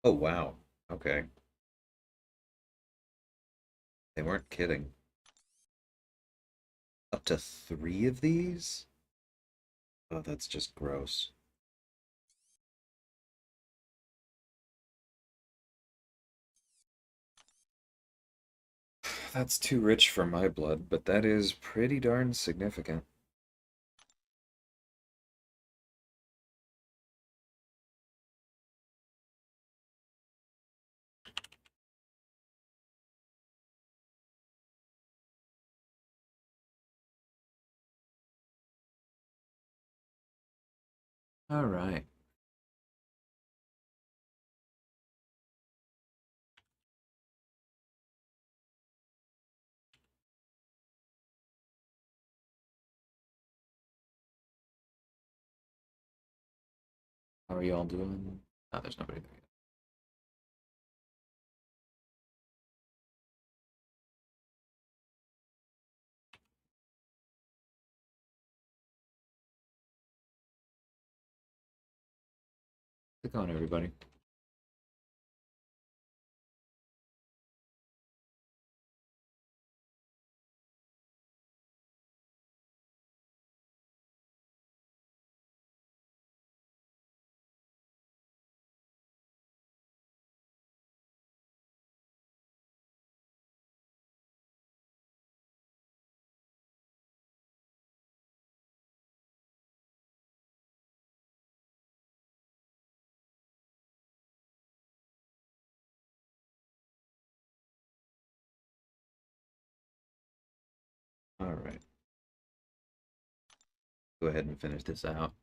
Oh, wow. Okay. They weren't kidding. Up to three of these? Oh, that's just gross. That's too rich for my blood, but that is pretty darn significant. All right. How are y'all doing? Oh, there's nobody there yet. Click on everybody. All right. Go ahead and finish this out.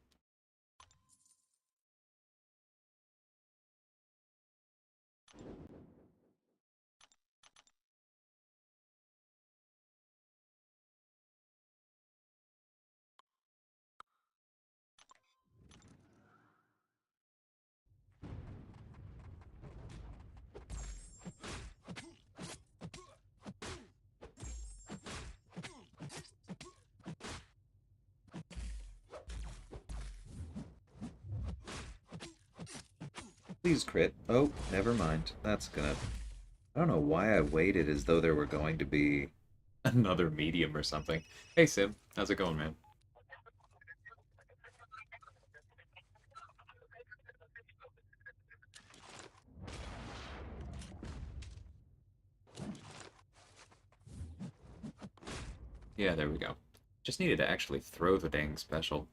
Please crit. Oh, never mind. That's gonna... I don't know why I waited as though there were going to be another medium or something. Hey, Sim. How's it going, man? Yeah, there we go. Just needed to actually throw the dang special.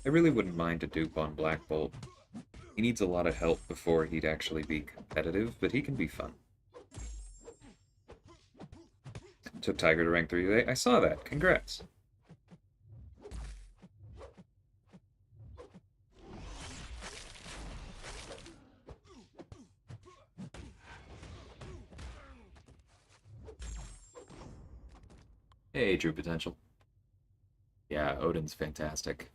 I really wouldn't mind a dupe on Black Bolt. He needs a lot of help before he'd actually be competitive, but he can be fun. Took Tiger to rank 3 today. I saw that. Congrats. Hey, True Potential. Yeah, Odin's fantastic.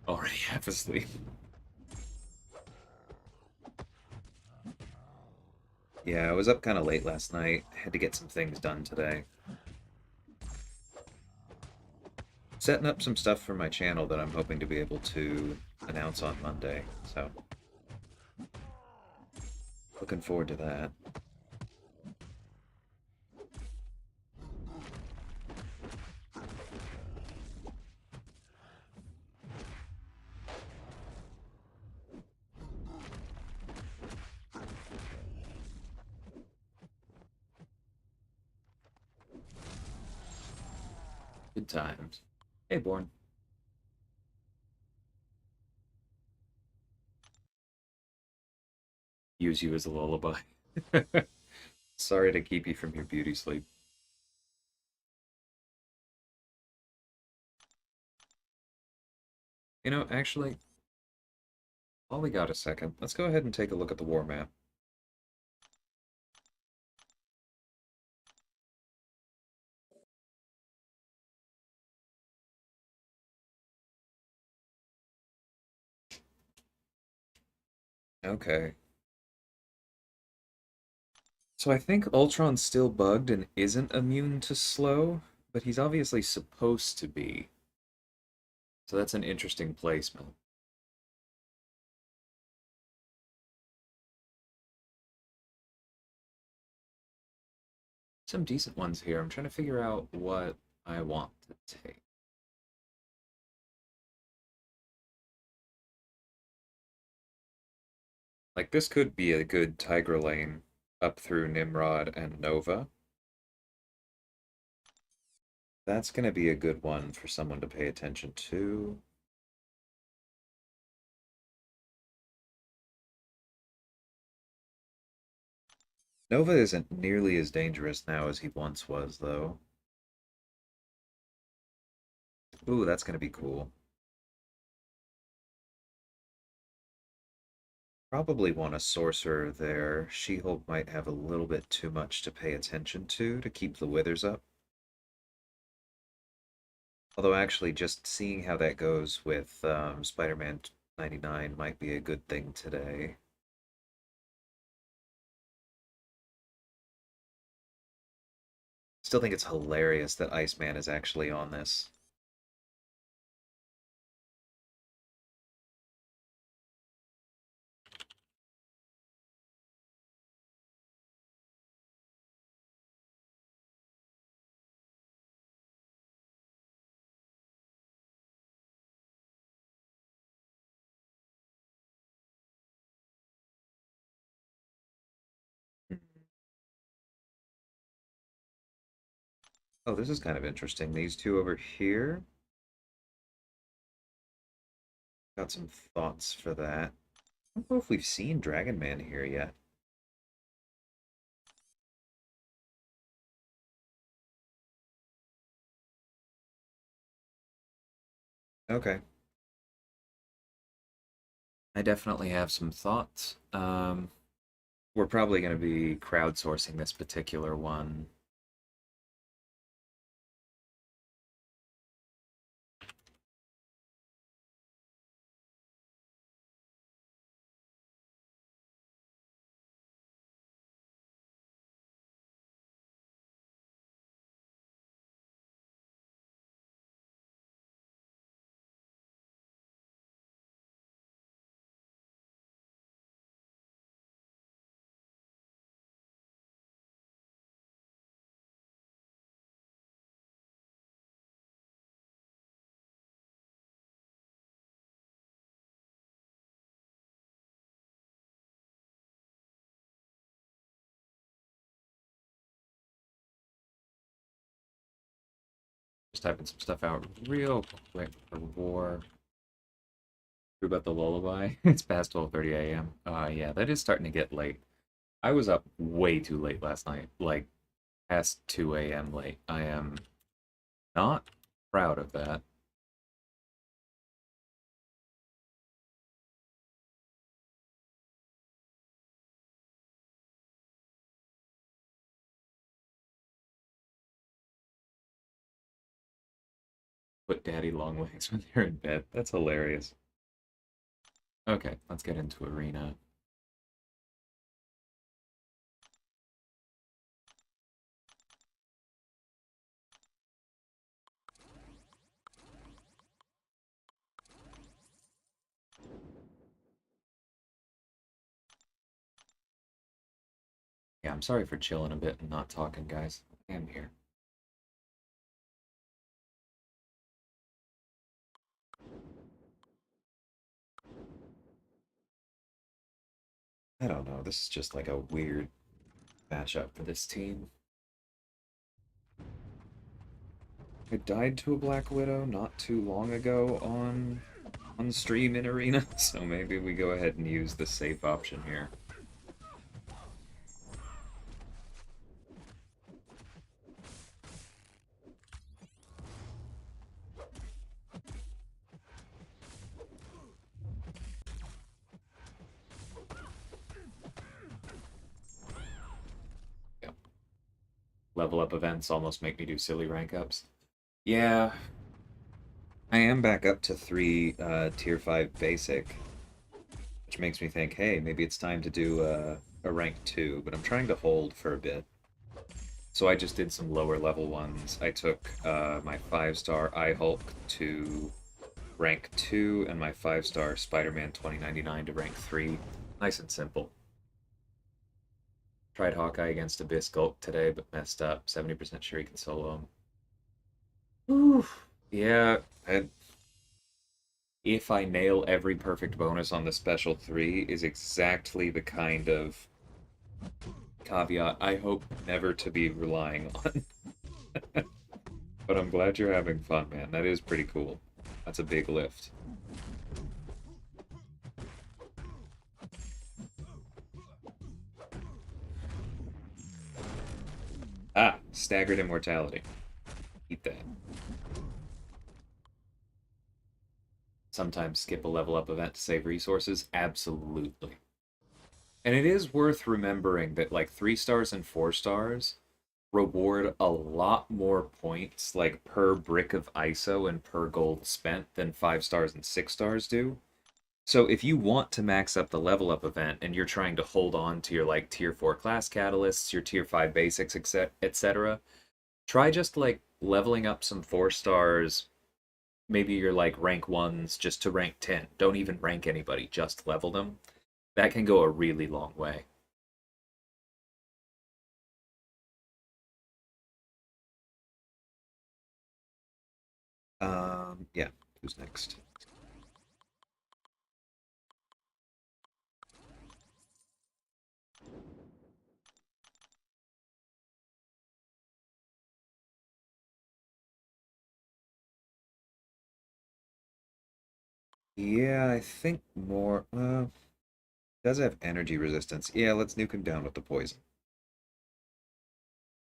Already half asleep. Yeah, I was up kind of late last night. Had to get some things done today. Setting up some stuff for my channel that I'm hoping to be able to announce on Monday. So, looking forward to that. Good times. Hey, Born. Use you as a lullaby. Sorry to keep you from your beauty sleep. You know, actually, while we got a second, let's go ahead and take a look at the war map. Okay. So I think Ultron's still bugged and isn't immune to slow, but he's obviously supposed to be. So that's an interesting placement. Some decent ones here. I'm trying to figure out what I want to take. Like, this could be a good Tiger Lane up through Nimrod and Nova. That's going to be a good one for someone to pay attention to. Nova isn't nearly as dangerous now as he once was, though. Ooh, that's going to be cool. Probably want a sorcerer there. She-Hulk might have a little bit too much to pay attention to keep the withers up. Although actually just seeing how that goes with Spider-Man 99 might be a good thing today. Still think it's hilarious that Iceman is actually on this. Oh, this is kind of interesting. These two over here. Got some thoughts for that. I don't know if we've seen Dragon Man here yet. Okay. I definitely have some thoughts. We're probably going to be crowdsourcing this particular one. Just typing some stuff out real quick for war. True about the lullaby. It's past 12:30 a.m. Yeah, that is starting to get late. I was up way too late last night, like past 2 a.m. late. I am not proud of that. Put daddy long legs when they're in bed. That's hilarious. Okay, let's get into arena. Yeah, I'm sorry for chilling a bit and not talking, guys. I am here. I don't know. This is just like a weird matchup for this team. I died to a Black Widow not too long ago on stream in Arena, so maybe we go ahead and use the safe option here. Yeah. Level up events almost make me do silly rank ups. Yeah, I am back up to 3 tier 5 basic. Which makes me think, hey, maybe it's time to do a rank 2, but I'm trying to hold for a bit. So I just did some lower level ones. I took my 5-star I-Hulk to rank 2 and my 5-star Spider-Man 2099 to rank 3. Nice and simple. Tried Hawkeye against Abyss Gulk today, but messed up. 70% sure he can solo him. Oof. Yeah, if I nail every perfect bonus on the special 3 is exactly the kind of caveat I hope never to be relying on. But I'm glad you're having fun, man. That is pretty cool. That's a big lift. Ah, staggered immortality. Eat that. Sometimes skip a level up event to save resources. Absolutely. And it is worth remembering that like 3 stars and 4 stars reward a lot more points like per brick of ISO and per gold spent than 5 stars and 6 stars do. So if you want to max up the level up event and you're trying to hold on to your like tier 4 class catalysts, your tier 5 basics, etc., try just like leveling up some 4 stars, maybe you're like rank 1s just to rank 10. Don't even rank anybody, just level them. That can go a really long way. Yeah, who's next? Yeah, I think more. Does have energy resistance. Yeah, let's nuke him down with the poison.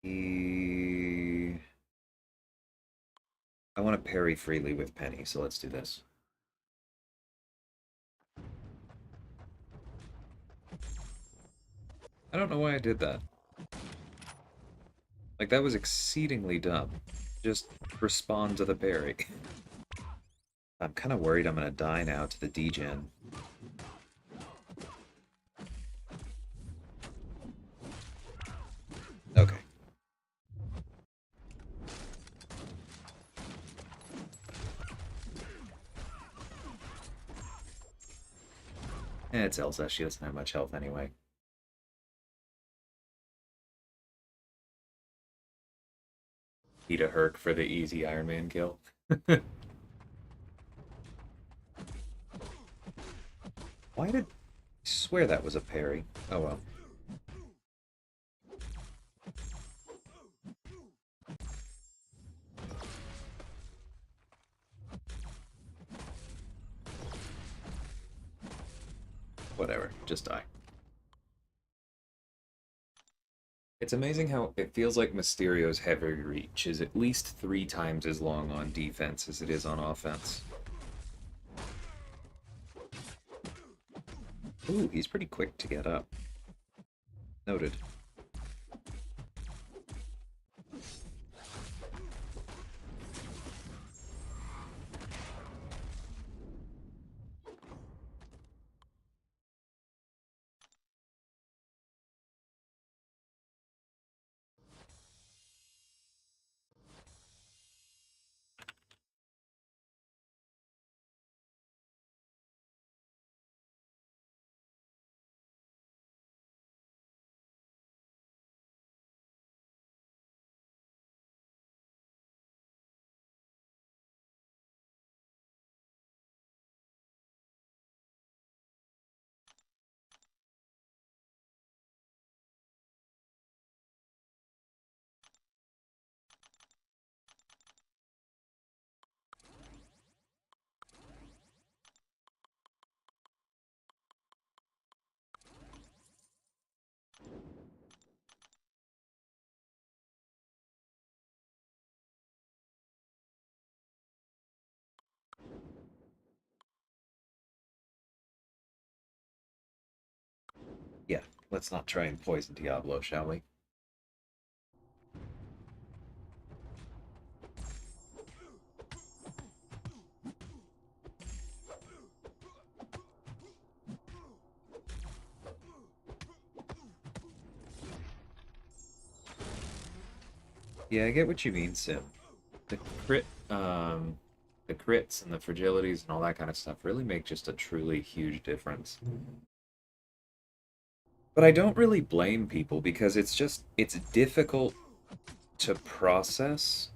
He... I want to parry freely with Penny, so let's do this. I don't know why I did that. Like, that was exceedingly dumb. Just respond to the parry. I'm kind of worried I'm going to die now to the degen. Okay. It's Elsa. She doesn't have much health anyway. Eat a Herc for the easy Iron Man kill. Why did... I swear that was a parry. Oh well. Whatever. Just die. It's amazing how it feels like Mysterio's heavy reach is at least 3 times as long on defense as it is on offense. Ooh, he's pretty quick to get up. Noted. Yeah, let's not try and poison Diablo, shall we? Yeah, I get what you mean, Sim. The crit, the crits and the fragilities and all that kind of stuff really make just a truly huge difference. But I don't really blame people because it's difficult to process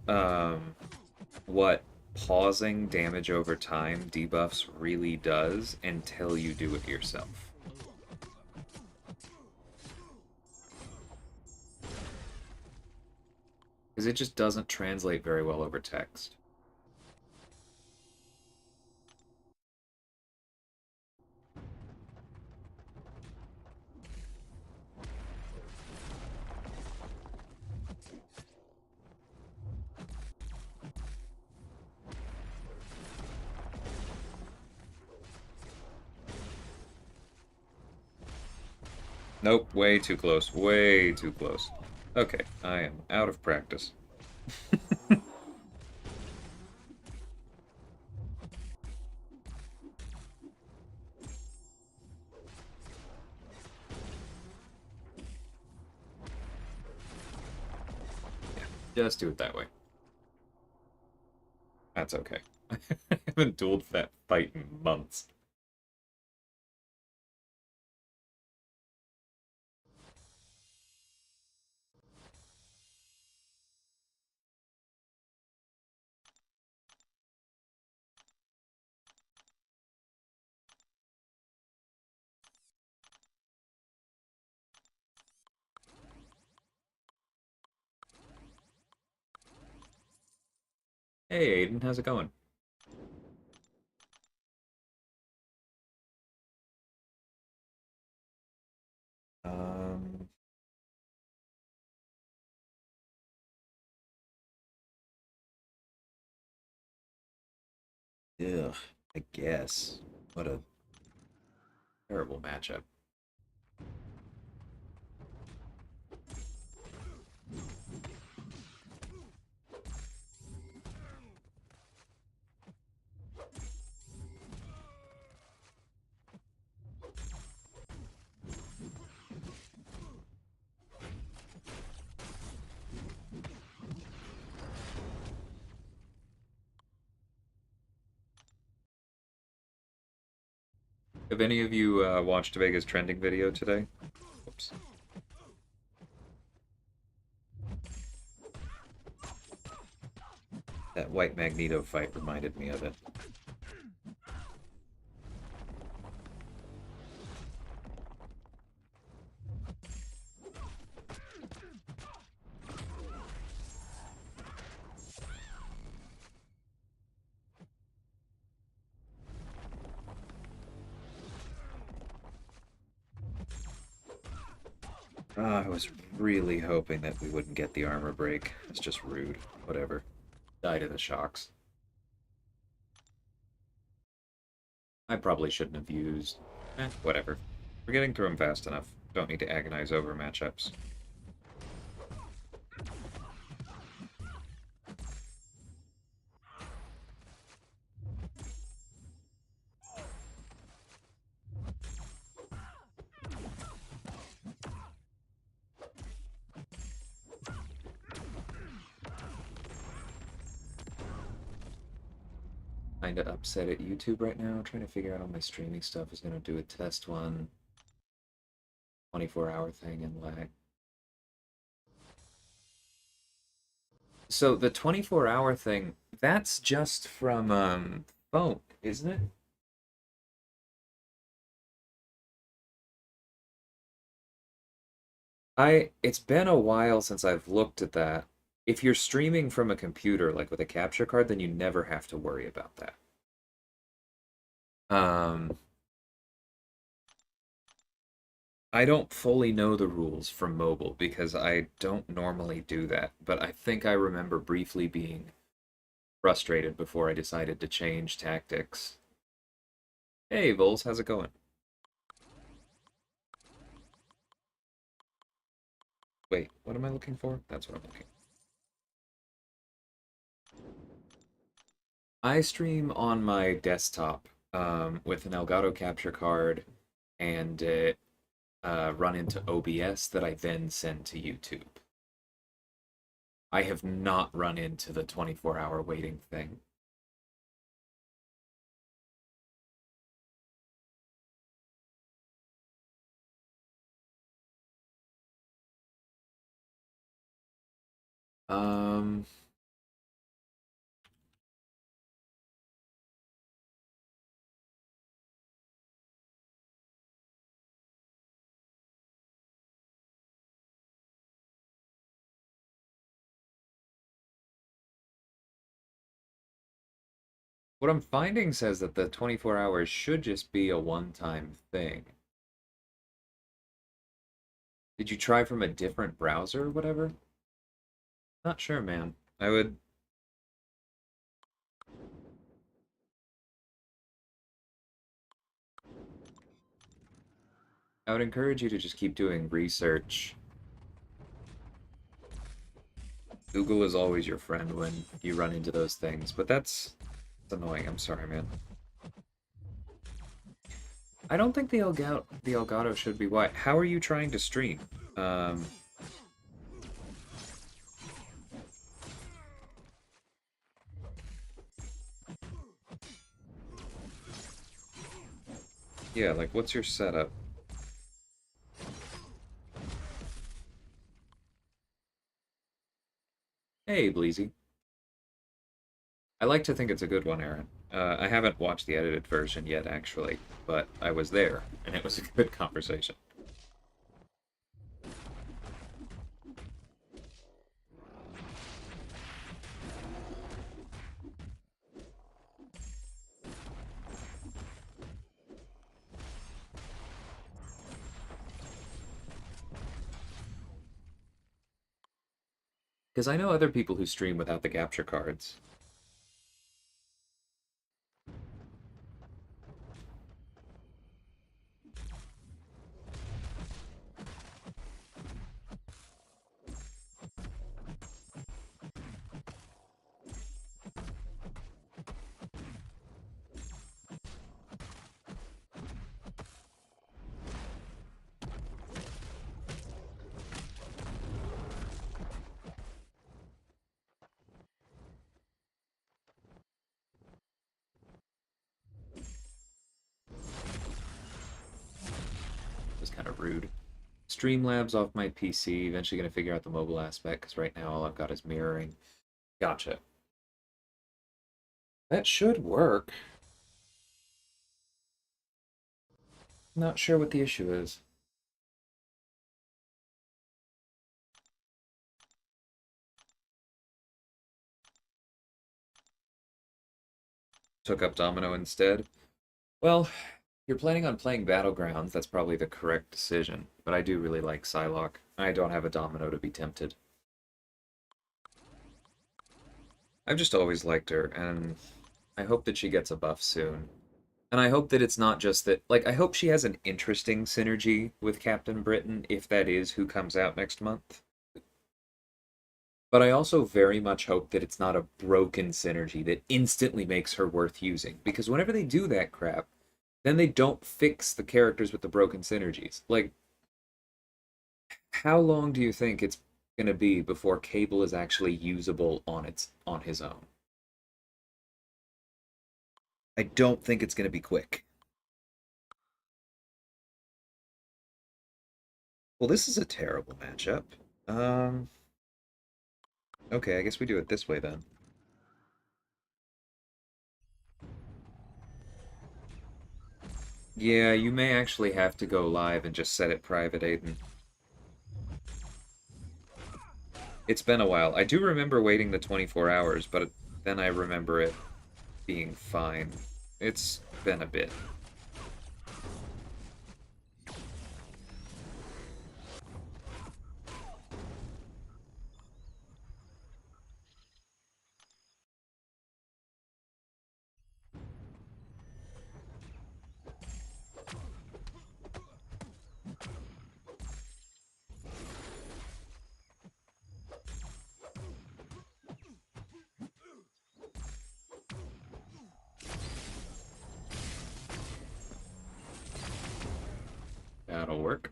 what pausing damage over time debuffs really does until you do it yourself. Because it just doesn't translate very well over text. Nope, way too close. Way too close. Okay, I am out of practice. Just do it that way. That's okay. I haven't dueled that fight in months. Hey, Aiden, how's it going? Um, ugh, I guess. What a terrible matchup. Have any of you watched Vega's trending video today? Oops. That White Magneto fight reminded me of it. I was really hoping that we wouldn't get the armor break. It's just rude. Whatever. Die to the shocks. I probably shouldn't have used... whatever. We're getting through them fast enough. Don't need to agonize over matchups. Kinda upset at YouTube right now, trying to figure out how my streaming stuff is gonna do a test one 24-hour thing and lag. So the 24-hour thing, that's just from phone, isn't it? It's been a while since I've looked at that. If you're streaming from a computer, like with a capture card, then you never have to worry about that. Um, I don't fully know the rules from mobile because I don't normally do that, but I think I remember briefly being frustrated before I decided to change tactics. Hey, Vols, how's it going? Wait, what am I looking for? That's what I'm looking. I stream on my desktop with an Elgato capture card and run into OBS that I then send to YouTube. I have not run into the 24-hour waiting thing. Um, what I'm finding says that the 24 hours should just be a one-time thing. Did you try from a different browser or whatever? Not sure, man. I would encourage you to just keep doing research. Google is always your friend when you run into those things, but that's annoying. I'm sorry, man. I don't think the Elgato should be white. How are you trying to stream? Um, yeah, like what's your setup? Hey, Bleezy. I like to think it's a good one, Aaron. I haven't watched the edited version yet, actually, but I was there, and it was a good conversation. Because I know other people who stream without the capture cards. It's kind of rude. Streamlabs off my PC, eventually going to figure out the mobile aspect, because right now all I've got is mirroring. Gotcha. That should work. Not sure what the issue is. Took up Domino instead. Well, you're planning on playing Battlegrounds, that's probably the correct decision. But I do really like Psylocke. I don't have a Domino to be tempted. I've just always liked her, and I hope that she gets a buff soon. And I hope that it's not just that, like, I hope she has an interesting synergy with Captain Britain, if that is who comes out next month. But I also very much hope that it's not a broken synergy that instantly makes her worth using. Because whenever they do that crap, then they don't fix the characters with the broken synergies. Like, how long do you think it's gonna be before Cable is actually usable on his own? I don't think it's gonna be quick. Well, this is a terrible matchup. Um, okay, I guess we do it this way then. Yeah, you may actually have to go live and just set it private, Aiden. It's been a while. I do remember waiting the 24 hours, but then I remember it being fine. It's been a bit. That'll work.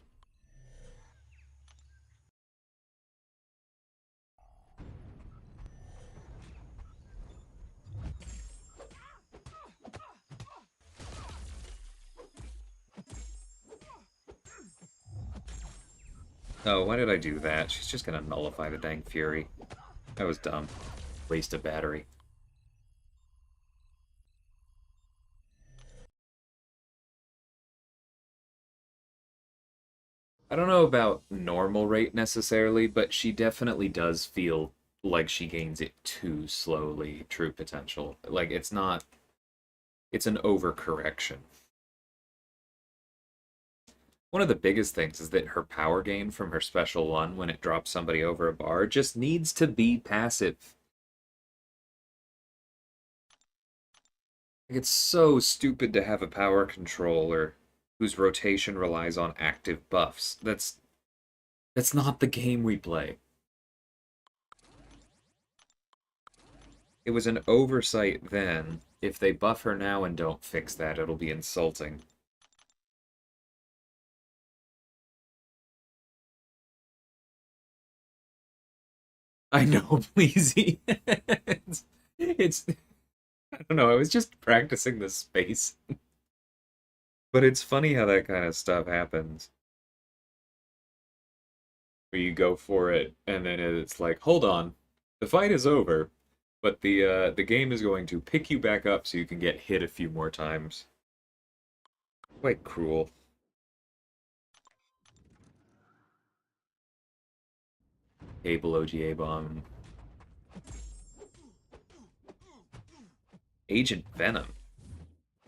Oh, why did I do that? She's just gonna nullify the dang Fury. That was dumb. Waste of battery. I don't know about normal rate necessarily, but she definitely does feel like she gains it too slowly, true potential. Like, it's not, it's an overcorrection. One of the biggest things is that her power gain from her special one when it drops somebody over a bar just needs to be passive. Like, it's so stupid to have a power controller whose rotation relies on active buffs. That's not the game we play. It was an oversight then. If they buff her now and don't fix that, it'll be insulting. I know, pleasey. it's I don't know, I was just practicing the space. But it's funny how that kind of stuff happens. Where you go for it, and then it's like, hold on, the fight is over, but the game is going to pick you back up so you can get hit a few more times. Quite cruel. Cable OGA bomb. Agent Venom.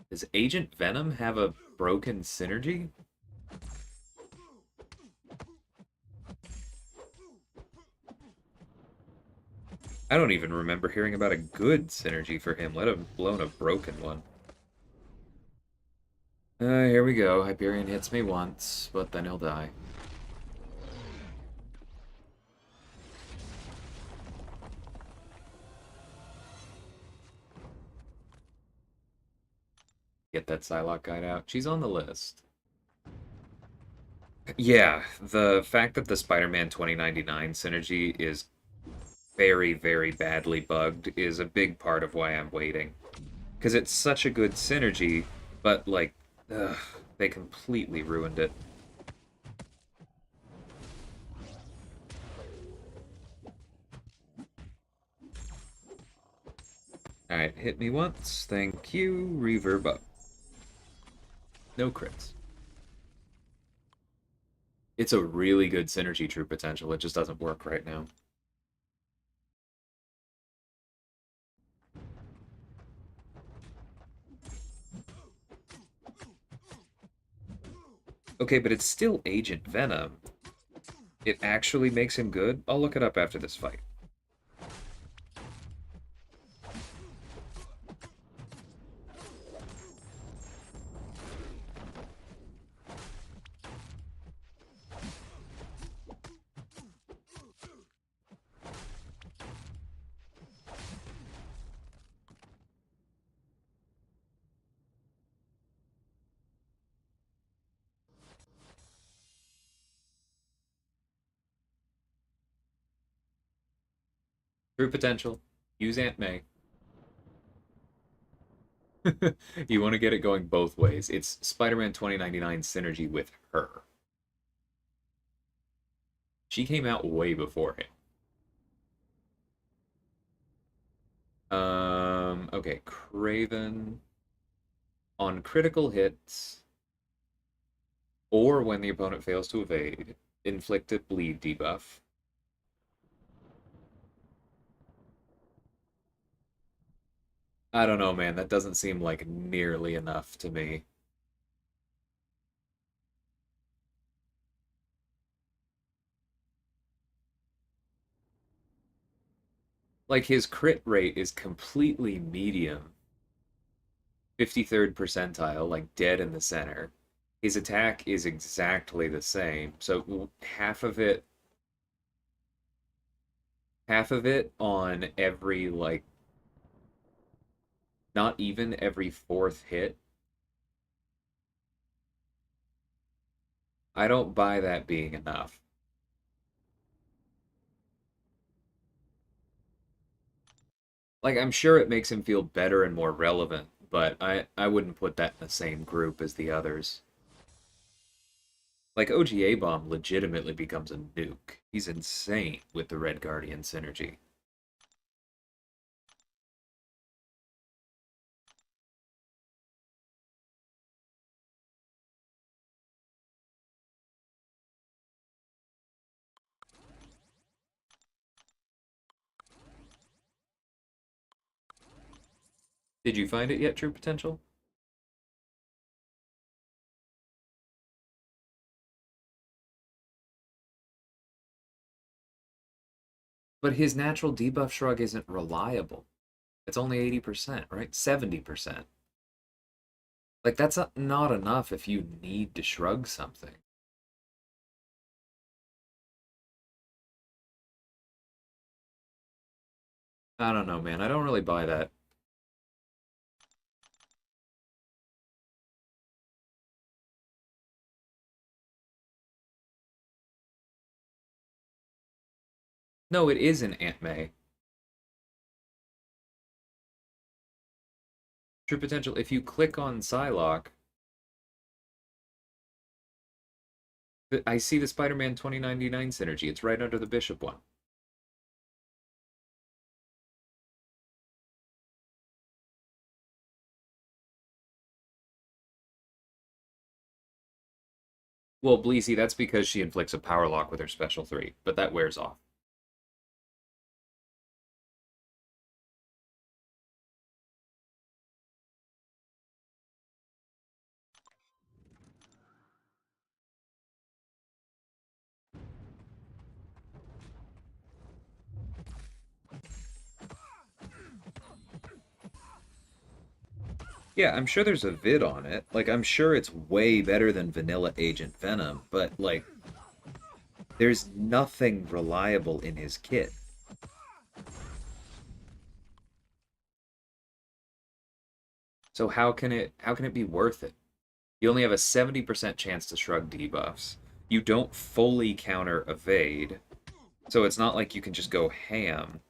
Does Agent Venom have a broken synergy? I don't even remember hearing about a good synergy for him, let alone a broken one. Here we go. Hyperion hits me once, but then he'll die. Get that Psylocke guide out. She's on the list. Yeah, the fact that the Spider-Man 2099 synergy is very, very badly bugged is a big part of why I'm waiting. Because it's such a good synergy, but, like, ugh, they completely ruined it. Alright, hit me once. Thank you. Reverb up. No crits. It's a really good synergy true potential. It just doesn't work right now. Okay, but it's still Agent Venom. It actually makes him good? I'll look it up after this fight. True potential. Use Aunt May. You want to get it going both ways. It's Spider-Man 2099 synergy with her. She came out way before him. Okay, Craven on critical hits or when the opponent fails to evade, inflicted bleed debuff. I don't know, man. That doesn't seem like nearly enough to me. Like his crit rate is completely medium. 53rd percentile, like dead in the center. His attack is exactly the same. So half of it on every like not even every fourth hit. I don't buy that being enough. Like I'm sure it makes him feel better and more relevant, but I wouldn't put that in the same group as the others. Like, OGA Bomb legitimately becomes a nuke. He's insane with the Red Guardian synergy. Did you find it yet, True Potential? But his natural debuff shrug isn't reliable. It's only 80%, right? 70%. Like, that's not enough if you need to shrug something. I don't know, man. I don't really buy that. No, it isn't Aunt May. True Potential, if you click on Psylocke, I see the Spider-Man 2099 synergy. It's right under the Bishop one. Well, Bleezy, that's because she inflicts a power lock with her special 3, but that wears off. Yeah, I'm sure there's a vid on it. Like, I'm sure it's way better than vanilla Agent Venom, but, like, there's nothing reliable in his kit. So how can it be worth it? You only have a 70% chance to shrug debuffs. You don't fully counter evade, so it's not like you can just go ham.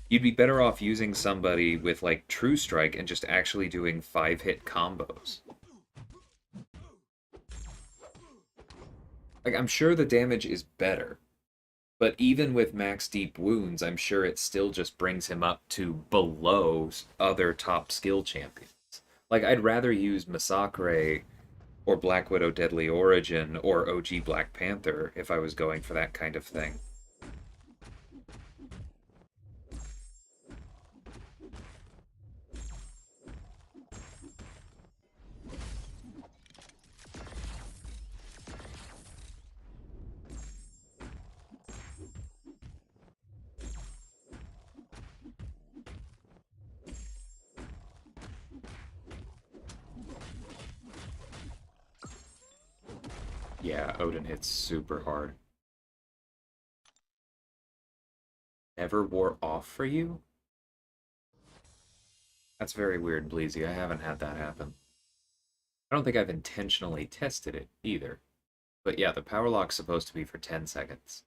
You'd be better off using somebody with like True Strike and just actually doing 5-hit combos. Like, I'm sure the damage is better, but even with max deep wounds, I'm sure it still just brings him up to below other top skill champions. Like, I'd rather use Massacre or Black Widow Deadly Origin or OG Black Panther if I was going for that kind of thing. Yeah, Odin hits super hard. Never wore off for you? That's very weird, Bleezy. I haven't had that happen. I don't think I've intentionally tested it either. But yeah, the power lock's supposed to be for 10 seconds.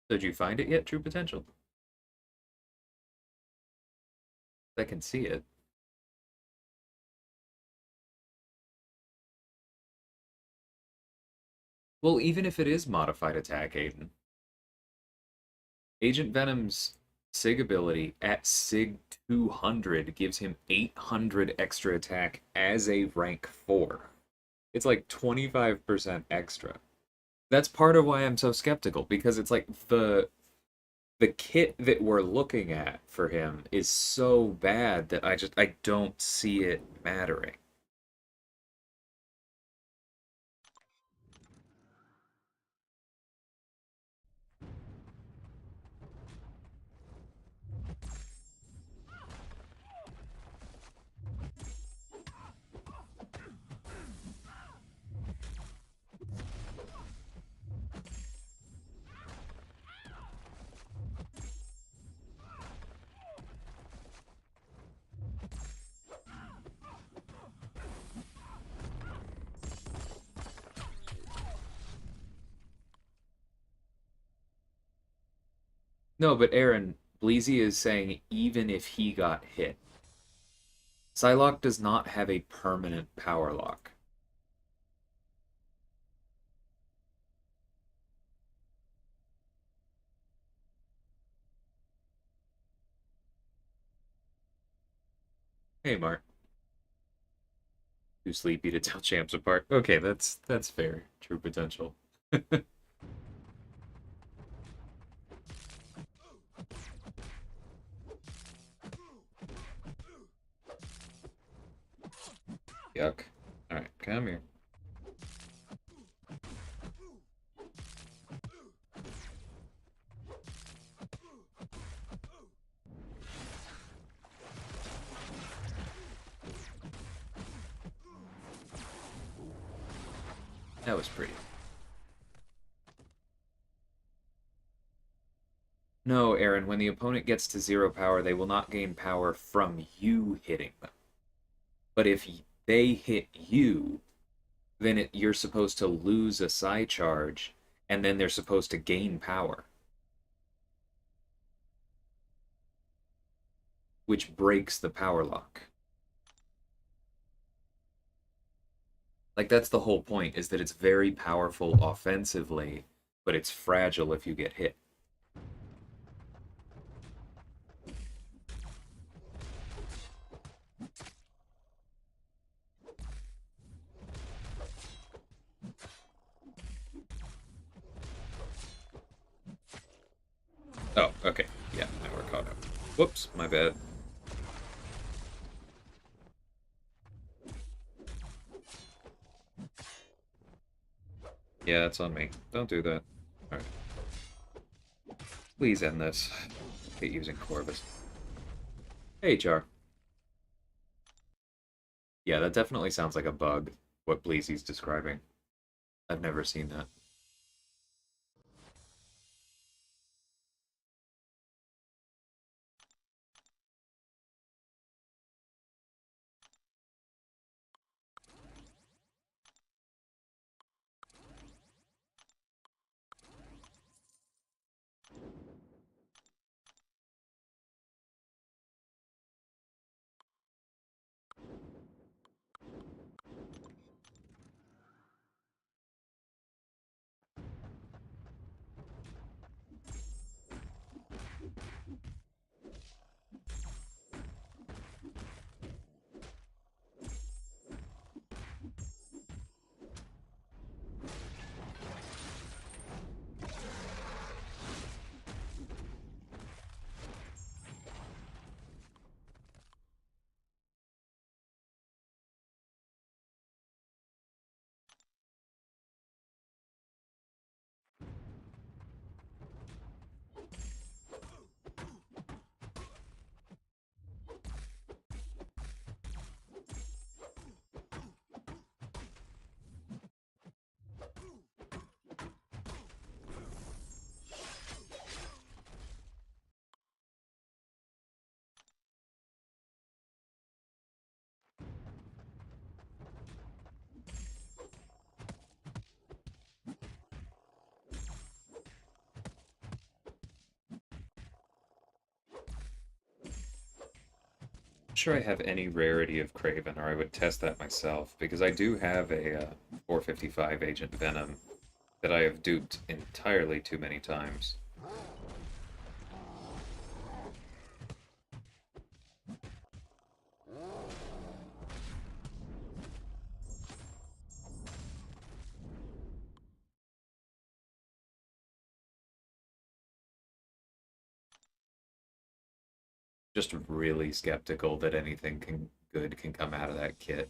Did you find it yet, True Potential? I can see it. Well, even if it is modified attack, Aiden, Agent Venom's Sig ability at Sig 200 gives him 800 extra attack as a rank 4. It's like 25% extra. That's part of why I'm so skeptical, because it's like the kit that we're looking at for him is so bad that I don't see it mattering. No, but Aaron, Bleezy is saying even if he got hit. Psylocke does not have a permanent power lock. Hey, Mark. Too sleepy to tell champs apart. Okay, that's fair. True potential. Yuck. Alright, come here. That was pretty. No, Aaron, when the opponent gets to 0 power, they will not gain power from you hitting them. But if they hit you, then you're supposed to lose a psi charge, and then they're supposed to gain power, which breaks the power lock. Like, that's the whole point, is that it's very powerful offensively, but it's fragile if you get hit. Oh, okay. Yeah, now we're caught up. Whoops, my bad. Yeah, that's on me. Don't do that. Alright. Please end this. I hate using Corvus. Hey, Char. Yeah, that definitely sounds like a bug, what Bleezy's describing. I've never seen that. Sure I have any rarity of Craven, or I would test that myself, because I do have a 455 Agent Venom that I have duped entirely too many times. Just really skeptical that anything good can come out of that kit.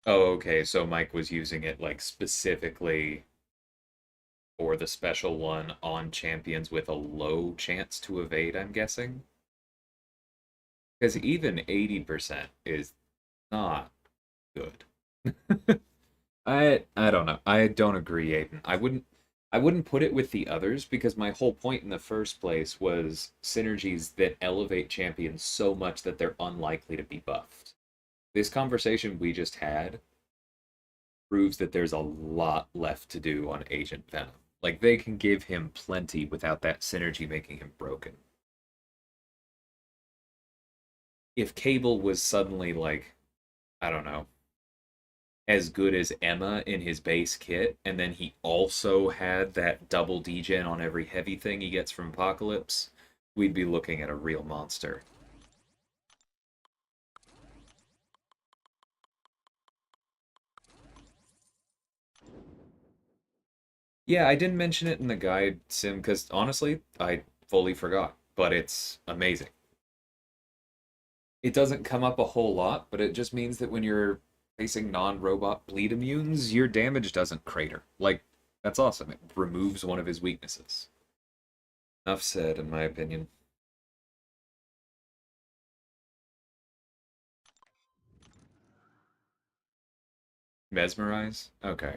Oh, okay, so Mike was using it like specifically for the special one on champions with a low chance to evade, I'm guessing? Because even 80% is not good. I don't know. I don't agree, Aiden. I wouldn't I wouldn't put it with the others because my whole point in the first place was synergies that elevate champions so much that they're unlikely to be buffed. This conversation we just had proves that there's a lot left to do on Agent Venom. Like, they can give him plenty without that synergy making him broken. If Cable was suddenly, like, I don't know, as good as Emma in his base kit, and then he also had that double degen on every heavy thing he gets from Apocalypse, we'd be looking at a real monster. Yeah, I didn't mention it in the guide, Sim, because honestly, I fully forgot, but it's amazing. It doesn't come up a whole lot, but it just means that when you're facing non-robot bleed immunes, your damage doesn't crater. Like, that's awesome. It removes one of his weaknesses. Enough said, in my opinion. Mesmerize? Okay.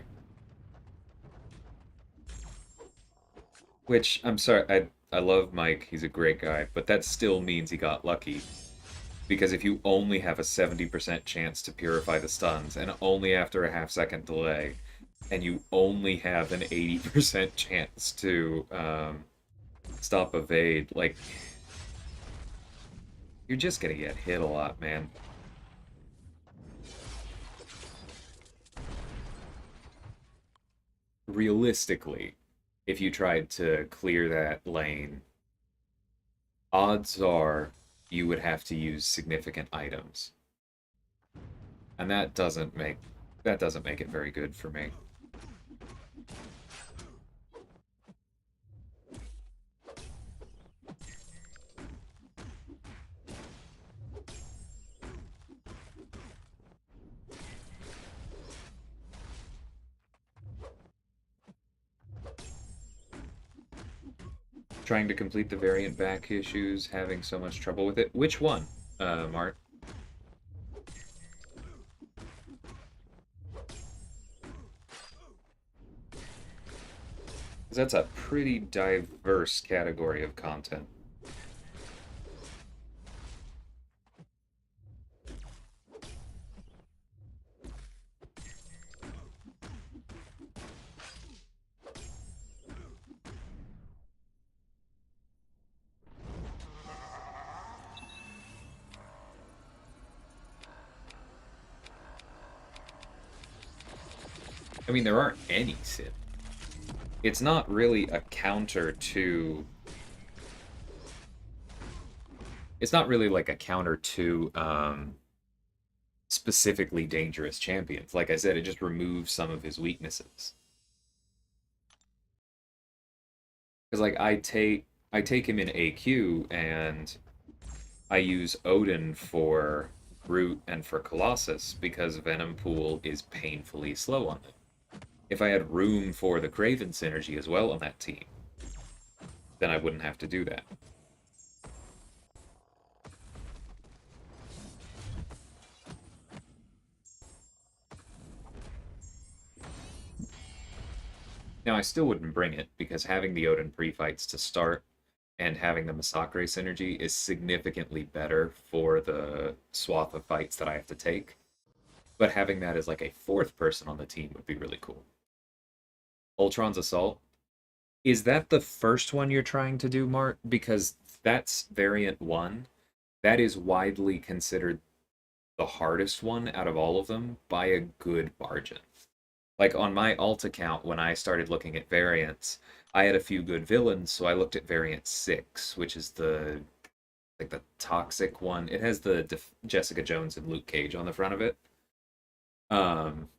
Which, I'm sorry, I love Mike, he's a great guy, but that still means he got lucky. Because if you only have a 70% chance to purify the stuns, and only after a half-second delay, and you only have an 80% chance to stop evade, like, you're just gonna get hit a lot, man. Realistically, if you tried to clear that lane, odds are you would have to use significant items. And that doesn't make it very good for me. Trying to complete the variant back issues, having so much trouble with it. Which one, Mart? 'Cause that's a pretty diverse category of content. I mean, there aren't any Sith. It's not really a counter to. It's not really like a counter to specifically dangerous champions. Like I said, it just removes some of his weaknesses. Because like I take him in AQ and I use Odin for Groot and for Colossus because Venom Pool is painfully slow on them. If I had room for the Kraven synergy as well on that team, then I wouldn't have to do that. Now, I still wouldn't bring it because having the Odin pre-fights to start and having the Masacre synergy is significantly better for the swath of fights that I have to take. But having that as like a fourth person on the team would be really cool. Ultron's Assault. Is that the first one you're trying to do, Mart? Because that's variant one. That is widely considered the hardest one out of all of them by a good margin. Like on my alt account, when I started looking at variants, I had a few good villains, so I looked at variant 6, which is the toxic one. It has the Jessica Jones and Luke Cage on the front of it. Um,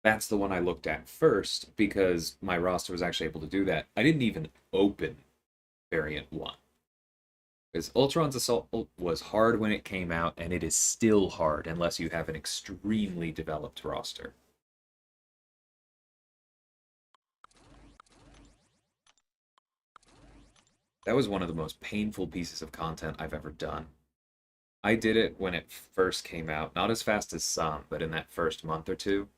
that's the one I looked at first because my roster was actually able to do that. I didn't even open variant 1 because Ultron's Assault was hard when it came out, and it is still hard unless you have an extremely developed roster. That was one of the most painful pieces of content I've ever done. I did it when it first came out, not as fast as some, but in that first month or two.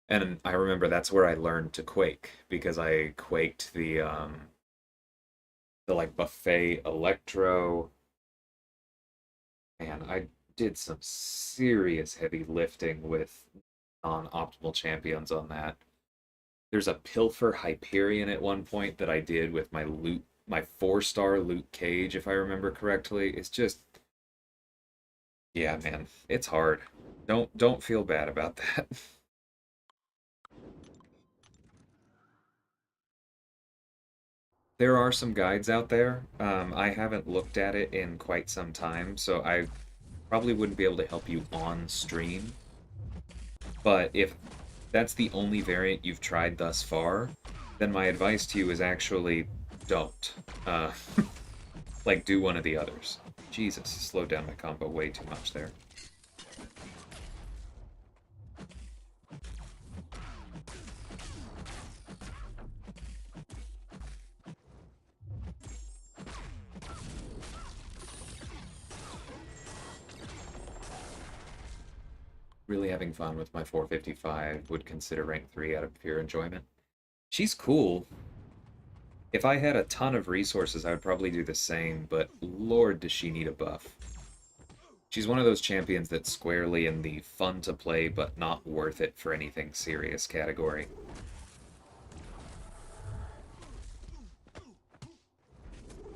And I remember that's where I learned to quake because I quaked the like buffet electro, and I did some serious heavy lifting with non-optimal champions on that. There's a Pilfer Hyperion at one point that I did with my 4-star Luke Cage, if I remember correctly. It's just, yeah, man, it's hard. Don't feel bad about that. There are some guides out there. I haven't looked at it in quite some time, so I probably wouldn't be able to help you on stream. But if that's the only variant you've tried thus far, then my advice to you is actually don't. Uh, like, do one of the others. Jesus, slowed down my combo way too much there. Really having fun with my 455, would consider rank 3 out of pure enjoyment. She's cool. If I had a ton of resources, I would probably do the same, but lord does she need a buff. She's one of those champions that's squarely in the fun to play but not worth it for anything serious category.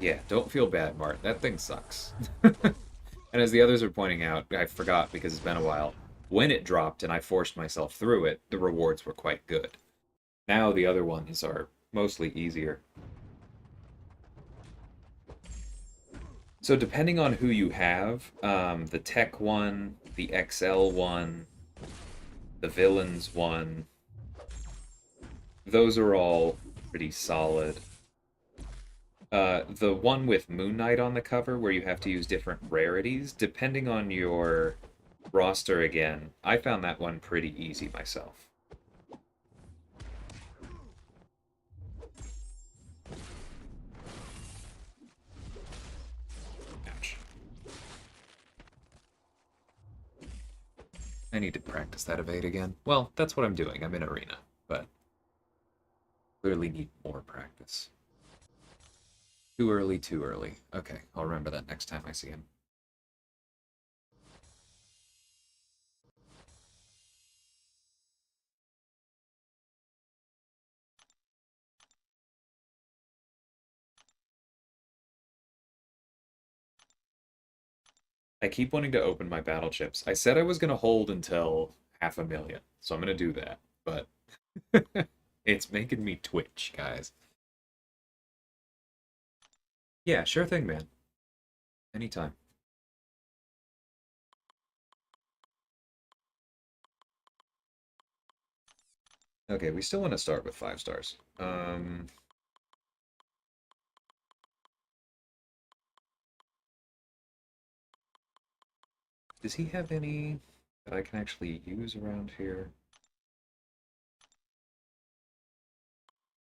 Yeah, don't feel bad, Mart. That thing sucks. And as the others are pointing out, I forgot because it's been a while, when it dropped and I forced myself through it, the rewards were quite good. Now the other ones are mostly easier. So depending on who you have, the tech one, the XL one, the villains one, those are all pretty solid. The one with Moon Knight on the cover, where you have to use different rarities, depending on your roster again, I found that one pretty easy myself. Ouch. I need to practice that evade again. Well, that's what I'm doing. I'm in arena, but clearly need more practice. Too early, too early. Okay, I'll remember that next time I see him. I keep wanting to open my battle chips. I said I was going to hold until 500,000, so I'm going to do that, but it's making me twitch, guys. Yeah, sure thing, man. Anytime. Okay, we still want to start with 5 stars. Does he have any that I can actually use around here?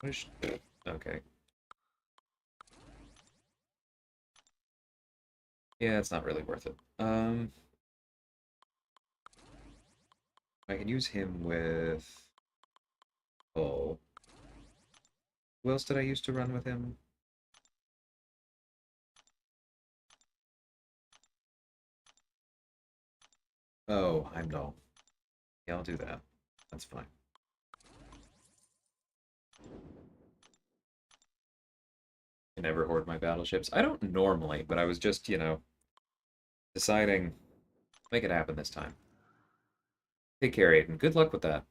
Okay. Yeah, it's not really worth it. I can use him with... Oh. Who else did I used to run with him? Oh, Heimdall. Yeah, I'll do that. That's fine. I never hoard my battleships. I don't normally, but I was just, deciding make it happen this time. Take care, Aiden. Good luck with that.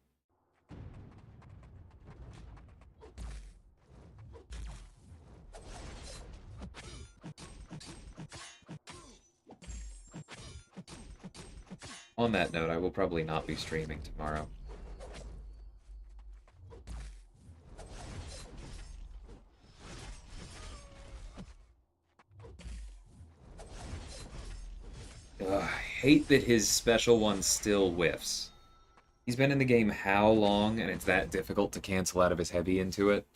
On that note, I will probably not be streaming tomorrow. Ugh, I hate that his special one still whiffs. He's been in the game how long, and it's that difficult to cancel out of his heavy into it?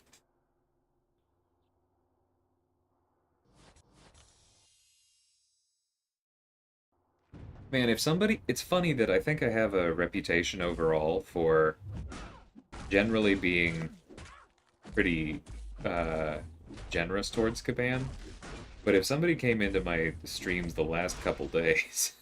Man, if somebody, it's funny that I think I have a reputation overall for generally being pretty uh, generous towards Caban. But if somebody came into my streams the last couple days,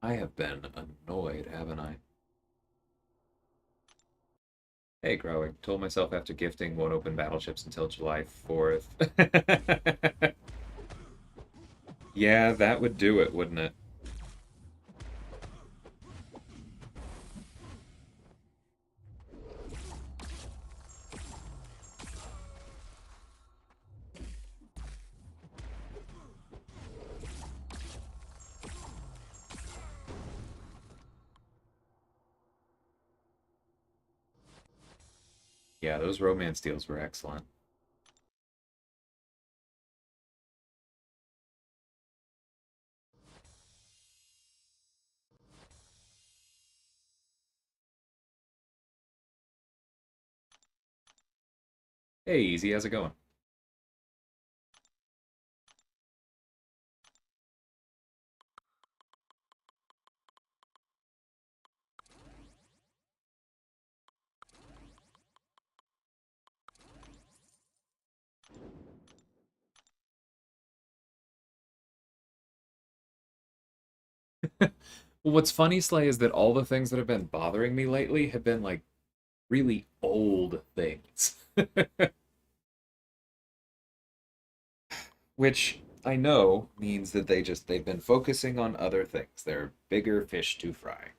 I have been annoyed, haven't I? Hey, growing. Told myself after gifting won't open battleships until July 4th. Yeah, that would do it, wouldn't it? Yeah, those romance deals were excellent. Hey, Easy, how's it going? Well, what's funny, Slay, is that all the things that have been bothering me lately have been like really old things. Which I know means that they've been focusing on other things. They're bigger fish to fry.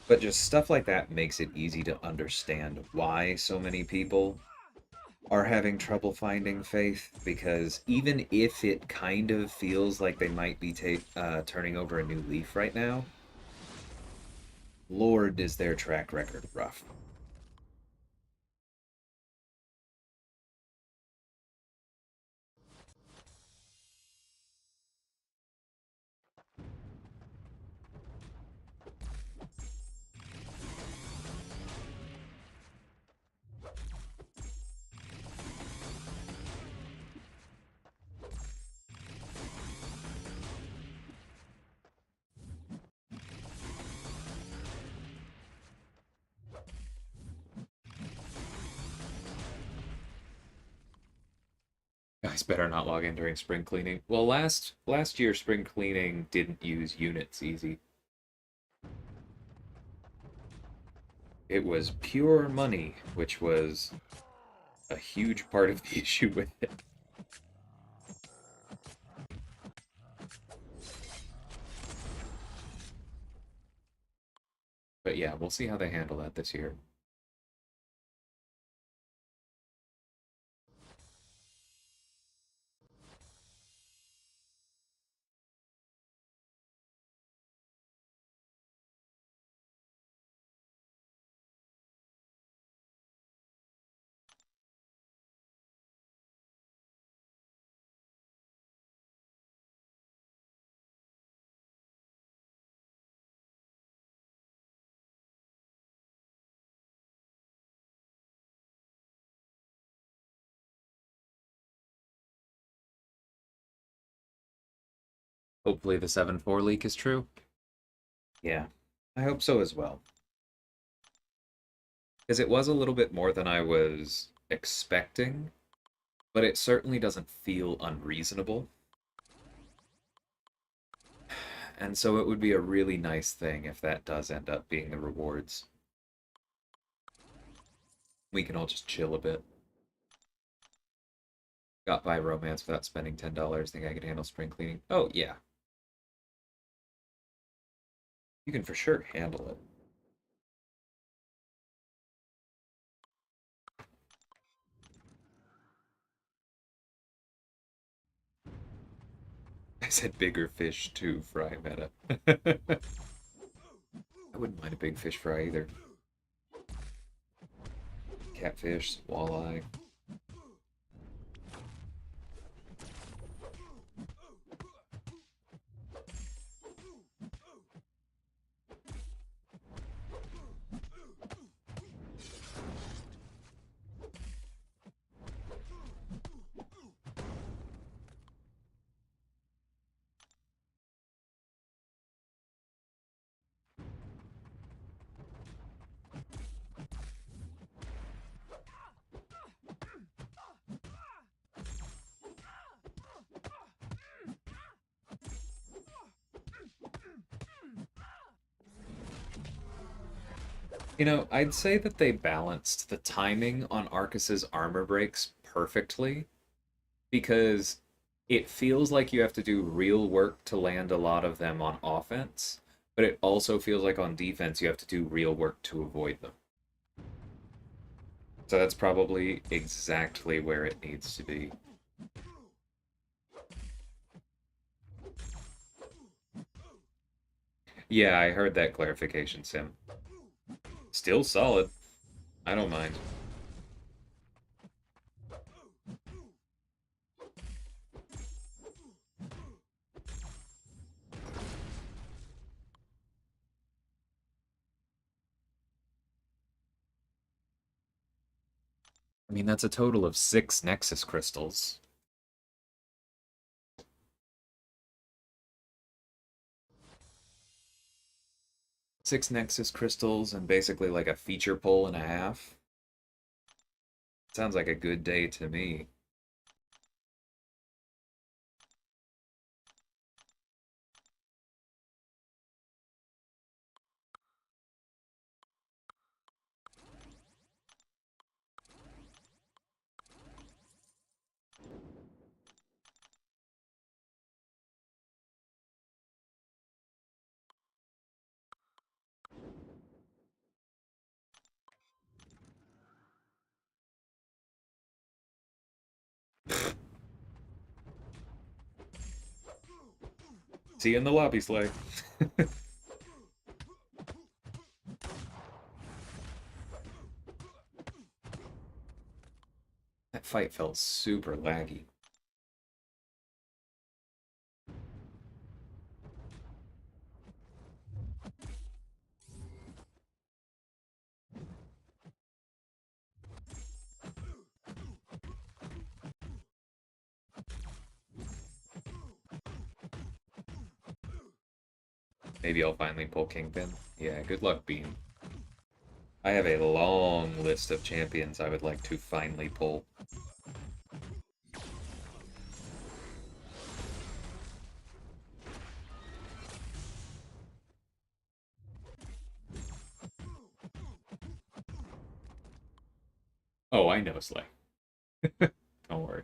But just stuff like that makes it easy to understand why so many people are having trouble finding faith, because even if it kind of feels like they might be turning over a new leaf right now, Lord, is their track record rough. Guys better not log in during spring cleaning. Well, last year spring cleaning didn't use units easy. It was pure money, which was a huge part of the issue with it. But yeah, we'll see how they handle that this year. Hopefully the 7-4 leak is true. Yeah, I hope so as well. Because it was a little bit more than I was expecting, but it certainly doesn't feel unreasonable. And so it would be a really nice thing if that does end up being the rewards. We can all just chill a bit. Got by romance without spending $10. Think I could handle spring cleaning? Oh, yeah. You can for sure handle it. I said bigger fish too, fry meta. I wouldn't mind a big fish fry either. Catfish, walleye. You know, I'd say that they balanced the timing on Arcus's armor breaks perfectly because it feels like you have to do real work to land a lot of them on offense, but it also feels like on defense you have to do real work to avoid them. So that's probably exactly where it needs to be. Yeah, I heard that clarification, Sim. Still solid. I don't mind. I mean, that's a total of 6 Nexus crystals. Six Nexus crystals and basically like a feature pull and a half. Sounds like a good day to me. See you in the lobby, Slay. That fight felt super laggy. Maybe I'll finally pull Kingpin. Yeah, good luck, Bean. I have a long list of champions I would like to finally pull. Oh, I know, Slay. Don't worry.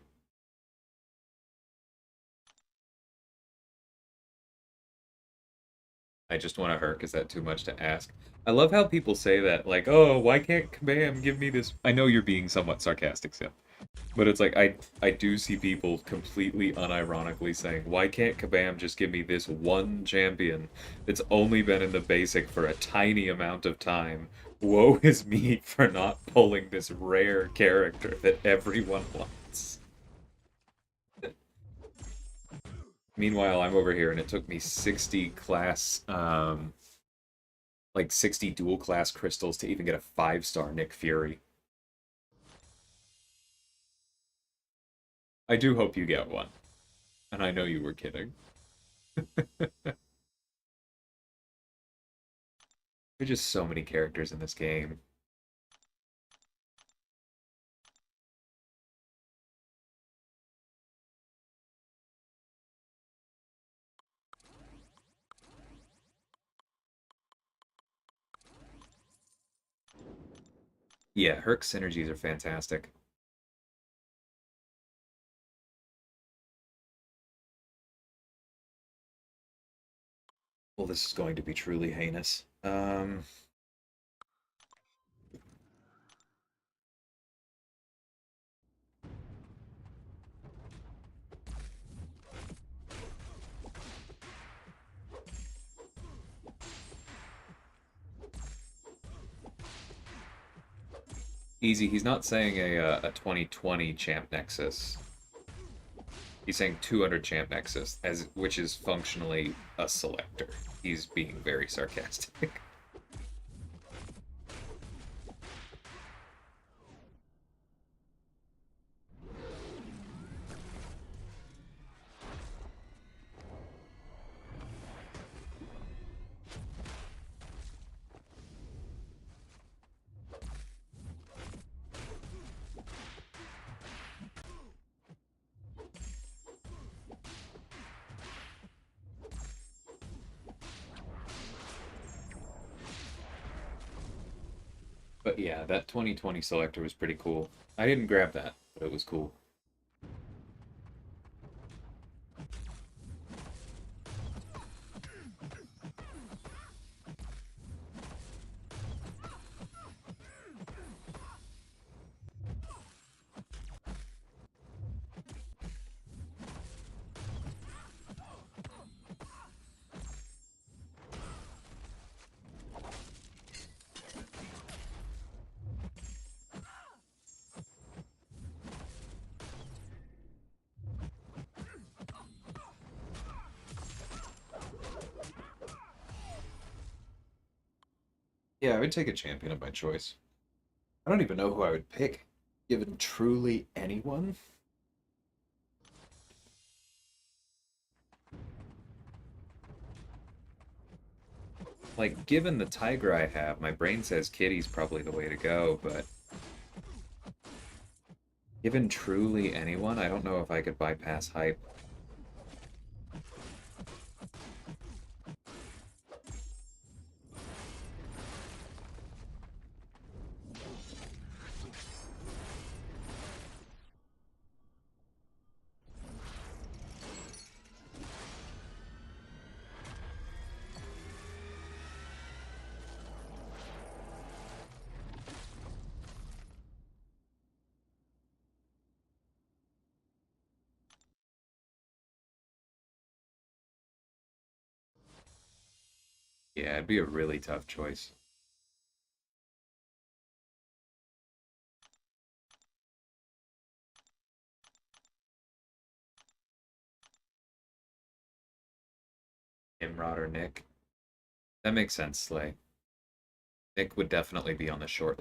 I just want to hurt. Is that too much to ask? I love how people say that, like, oh, why can't Kabam give me this? I know you're being somewhat sarcastic, Sim. But it's like I do see people completely unironically saying, "Why can't Kabam just give me this one champion that's only been in the basic for a tiny amount of time? Woe is me for not pulling this rare character that everyone wants." Meanwhile, I'm over here and it took me 60 class like 60 dual class crystals to even get a 5-star Nick Fury. I do hope you get one. And I know you were kidding. There's just so many characters in this game. Yeah, Herc synergies are fantastic. Well, this is going to be truly heinous. Easy. He's not saying a 2020 Champ Nexus. He's saying 200 Champ Nexus, as which is functionally a selector. He's being very sarcastic. But yeah, that 2020 selector was pretty cool. I didn't grab that, but it was cool. Yeah, I would take a champion of my choice. I don't even know who I would pick, given truly anyone. Like, given the Tiger I have, my brain says Kitty's probably the way to go, but given truly anyone, I don't know if I could bypass hype. Yeah, it'd be a really tough choice. Nimrod or Nick. That makes sense, Slay. Nick would definitely be on the short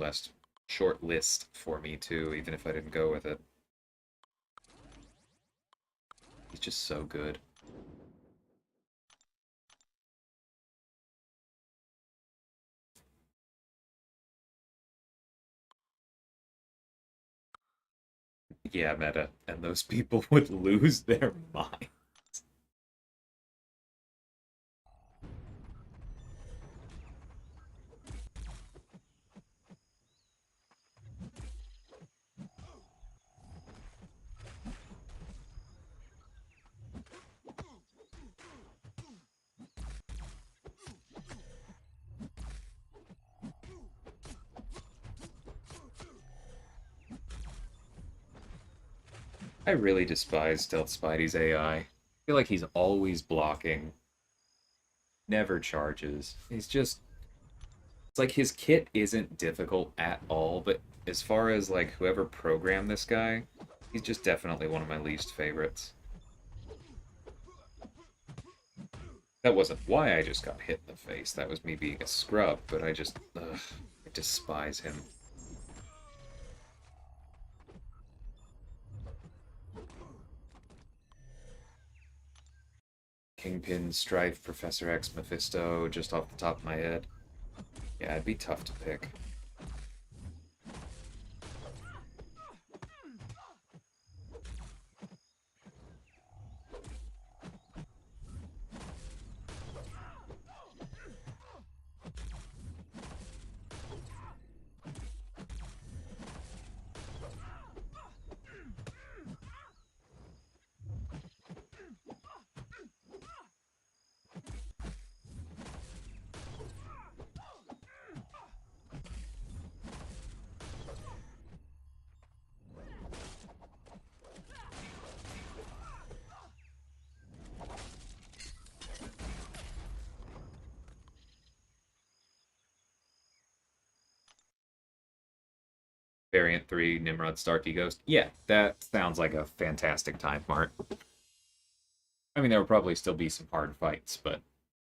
list for me too, even if I didn't go with it. He's just so good. Yeah, meta. And those people would lose their mind. I really despise Stealth Spidey's AI. I feel like he's always blocking, never charges. It's like his kit isn't difficult at all, but as far as like whoever programmed this guy, he's just definitely one of my least favorites. That wasn't why I just got hit in the face. That was me being a scrub, but I despise him. Kingpin, Strife, Professor X, Mephisto, just off the top of my head. Yeah, it'd be tough to pick. Variant 3, Nimrod, Starkey, Ghost. Yeah, that sounds like a fantastic time mart. I mean, there will probably still be some hard fights, but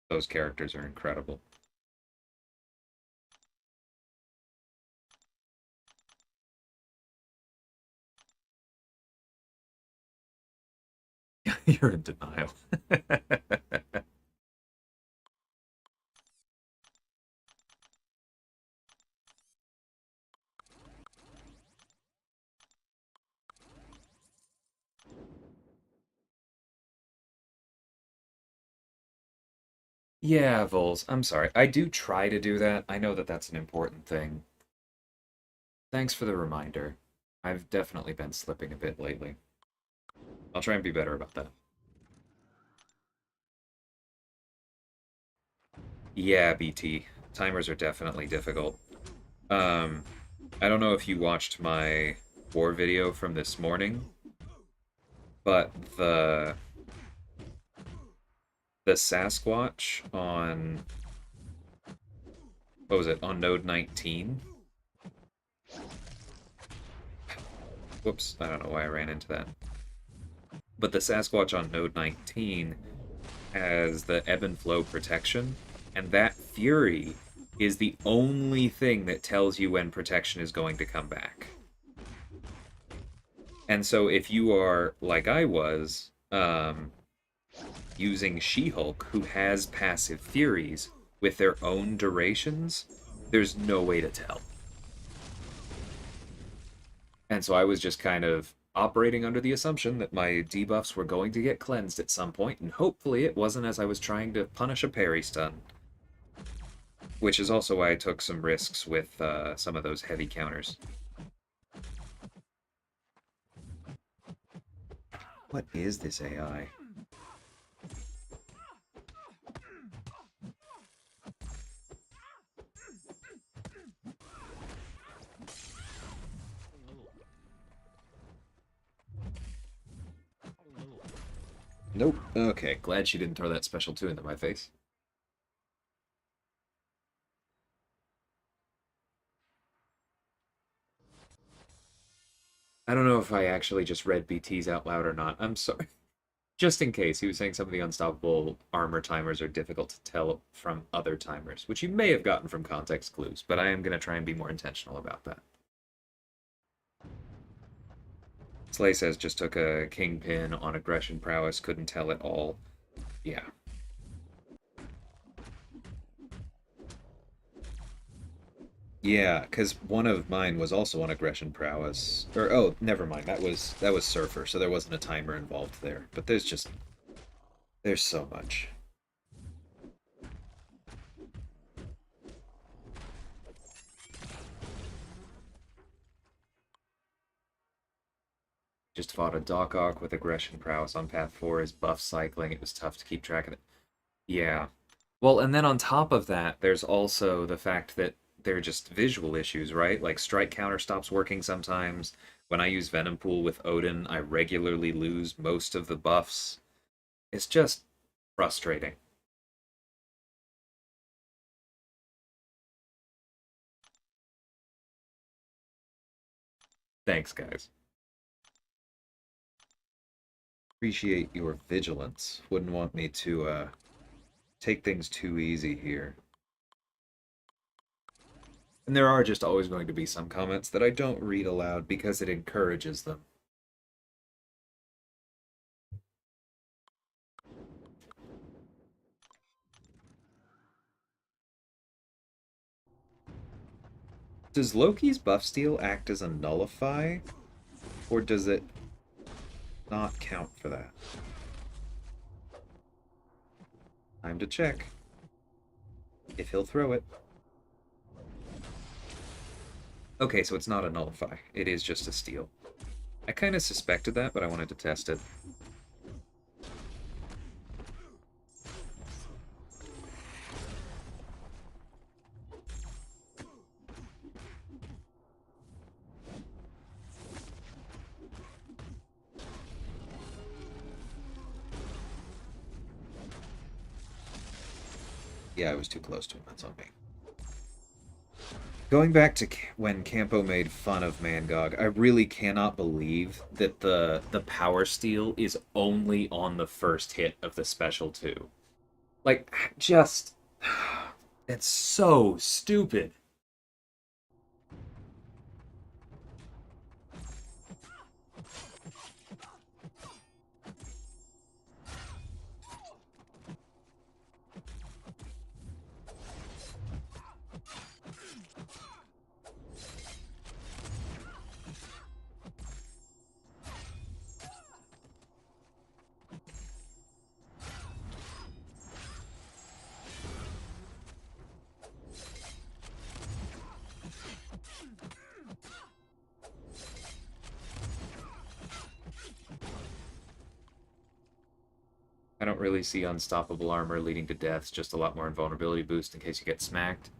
those characters are incredible. You're in denial. Yeah, Vols, I'm sorry. I do try to do that. I know that that's an important thing. Thanks for the reminder. I've definitely been slipping a bit lately. I'll try and be better about that. Yeah, BT. Timers are definitely difficult. Um, I don't know if you watched my war video from this morning, but the Sasquatch on what was it, on node 19? Whoops, I don't know why I ran into that. But the Sasquatch on node 19 has the ebb and flow protection, and that Fury is the only thing that tells you when protection is going to come back. And so if you are, like I was, using She-Hulk, who has passive Furies with their own durations, there's no way to tell. And so I was just kind of operating under the assumption that my debuffs were going to get cleansed at some point, and hopefully it wasn't as I was trying to punish a parry stun. Which is also why I took some risks with some of those heavy counters. What is this AI? Nope. Okay, glad she didn't throw that special 2 into my face. I don't know if I actually just read BTs out loud or not. I'm sorry. Just in case, he was saying some of the unstoppable armor timers are difficult to tell from other timers, which you may have gotten from context clues, but I am going to try and be more intentional about that. Slay says just took a kingpin on aggression prowess, couldn't tell at all. Yeah. Yeah, because one of mine was also on aggression prowess. Or oh, never mind. That was Surfer, so there wasn't a timer involved there. But there's so much. Just fought a Doc Ock with aggression prowess on path 4 is buff cycling. It was tough to keep track of it. Yeah. Well, and then on top of that, there's also the fact that they're just visual issues, right? Like strike counter stops working sometimes. When I use Venom Pool with Odin, I regularly lose most of the buffs. It's just frustrating. Thanks, guys. Appreciate your vigilance. Wouldn't want me to take things too easy here. And there are just always going to be some comments that I don't read aloud because it encourages them. Does Loki's buff steal act as a nullify? Or does it not count for that? Time to check. If he'll throw it. Okay, so it's not a nullify. It is just a steal. I kind of suspected that, but I wanted to test it. Yeah, I was too close to him. That's on me. Going back to when Campo made fun of Mangog, I really cannot believe that the power steal is only on the first hit of the special 2. Like, just... It's so stupid. don't really see unstoppable armor leading to deaths, just a lot more invulnerability boost in case you get smacked.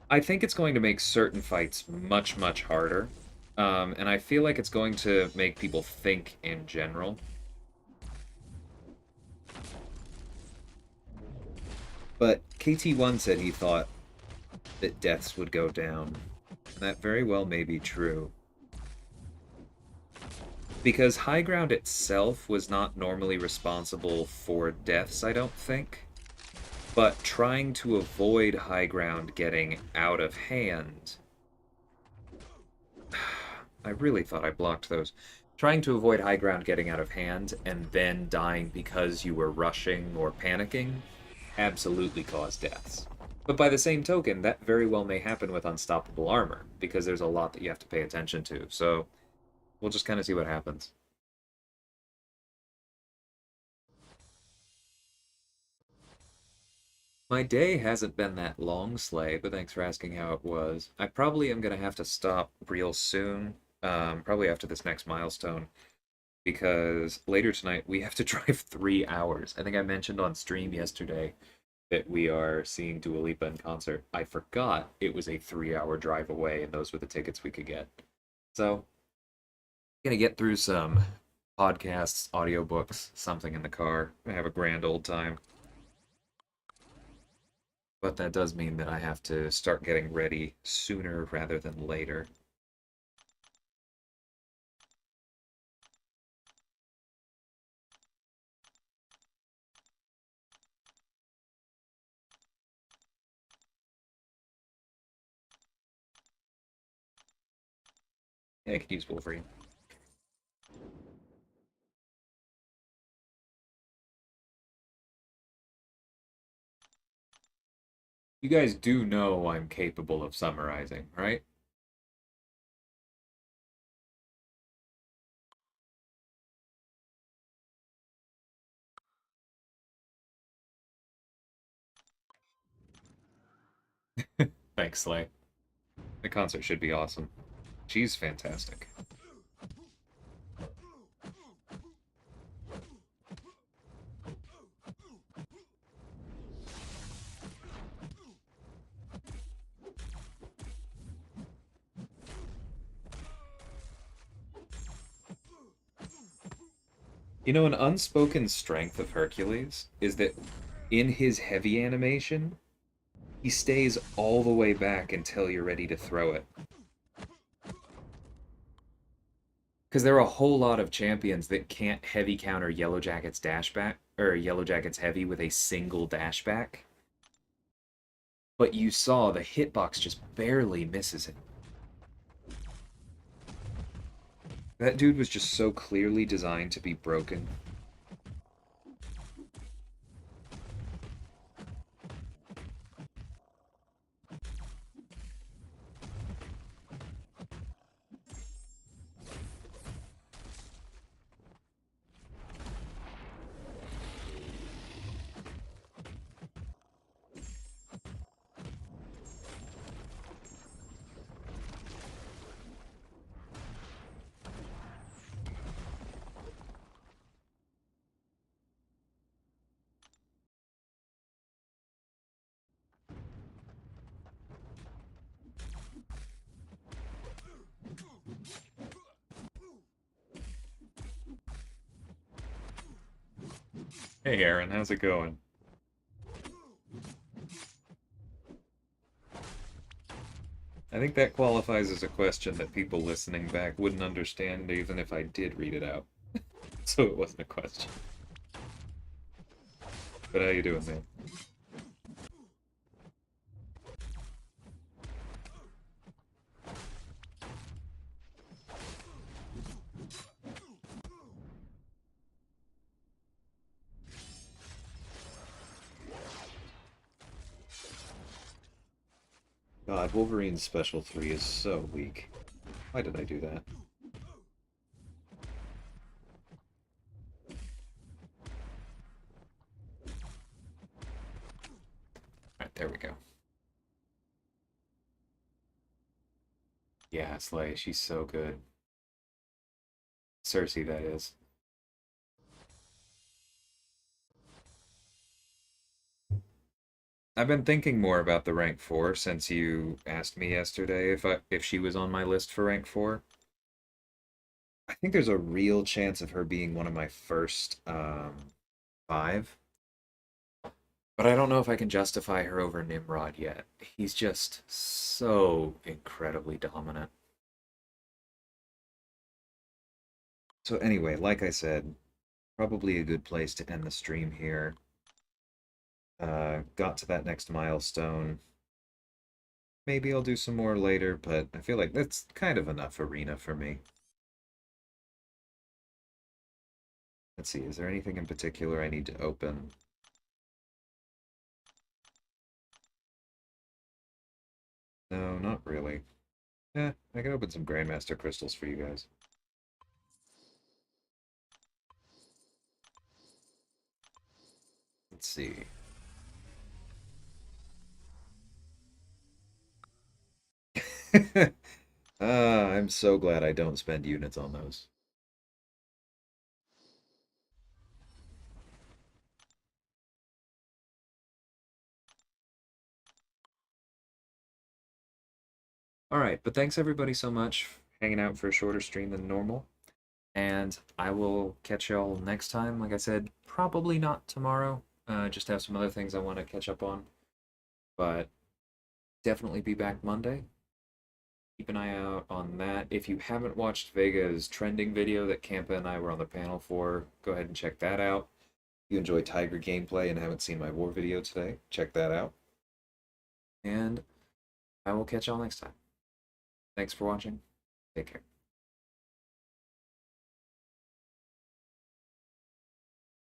I think it's going to make certain fights much, much harder. And I feel like it's going to make people think in general. But KT1 said he thought that deaths would go down. And that very well may be true. Because High Ground itself was not normally responsible for deaths, I don't think. But trying to avoid High Ground getting out of hand... I really thought I blocked those. Trying to avoid High Ground getting out of hand and then dying because you were rushing or panicking absolutely caused deaths. But by the same token, that very well may happen with Unstoppable Armor, because there's a lot that you have to pay attention to. So we'll just kind of see what happens. My day hasn't been that long, Slay, but thanks for asking how it was. I probably am going to have to stop real soon, probably after this next milestone, because later tonight we have to drive 3 hours. I think I mentioned on stream yesterday that we are seeing Dua Lipa in concert. I forgot it was a 3 hour drive away, and those were the tickets we could get. So, gonna get through some podcasts, audiobooks, something in the car. I have a grand old time. But that does mean that I have to start getting ready sooner rather than later. Yeah, I could use Wolverine. You guys do know I'm capable of summarizing, right? Thanks, Slay. The concert should be awesome. She's fantastic. You know, an unspoken strength of Hercules is that in his heavy animation, he stays all the way back until you're ready to throw it. Because there are a whole lot of champions that can't heavy counter Yellow Jacket's dashback, or Yellow Jacket's heavy with a single dashback. But you saw the hitbox just barely misses it. That dude was just so clearly designed to be broken. Hey Aaron, how's it going? I think that qualifies as a question that people listening back wouldn't understand even if I did read it out. So it wasn't a question. But how you doing, man? God, Wolverine's Special 3 is so weak. Why did I do that? Alright, there we go. Yeah, Slay, she's so good. Cersei, that is. I've been thinking more about the rank 4 since you asked me yesterday if she was on my list for rank 4. I think there's a real chance of her being one of my first 5. But I don't know if I can justify her over Nimrod yet. He's just so incredibly dominant. So anyway, like I said, probably a good place to end the stream here. Got to that next milestone. Maybe I'll do some more later, but I feel like that's kind of enough arena for me. Let's see, is there anything in particular I need to open? No, not really. I can open some Grandmaster crystals for you guys. Let's see. I'm so glad I don't spend units on those. All right, but thanks everybody so much for hanging out for a shorter stream than normal. And I will catch y'all next time. Like I said, probably not tomorrow. Just have some other things I want to catch up on. But definitely be back Monday. Keep an eye out on that. If you haven't watched Vega's trending video that Campa and I were on the panel for, go ahead and check that out. If you enjoy Tiger gameplay and haven't seen my war video today, check that out. And I will catch y'all next time. Thanks for watching. Take care.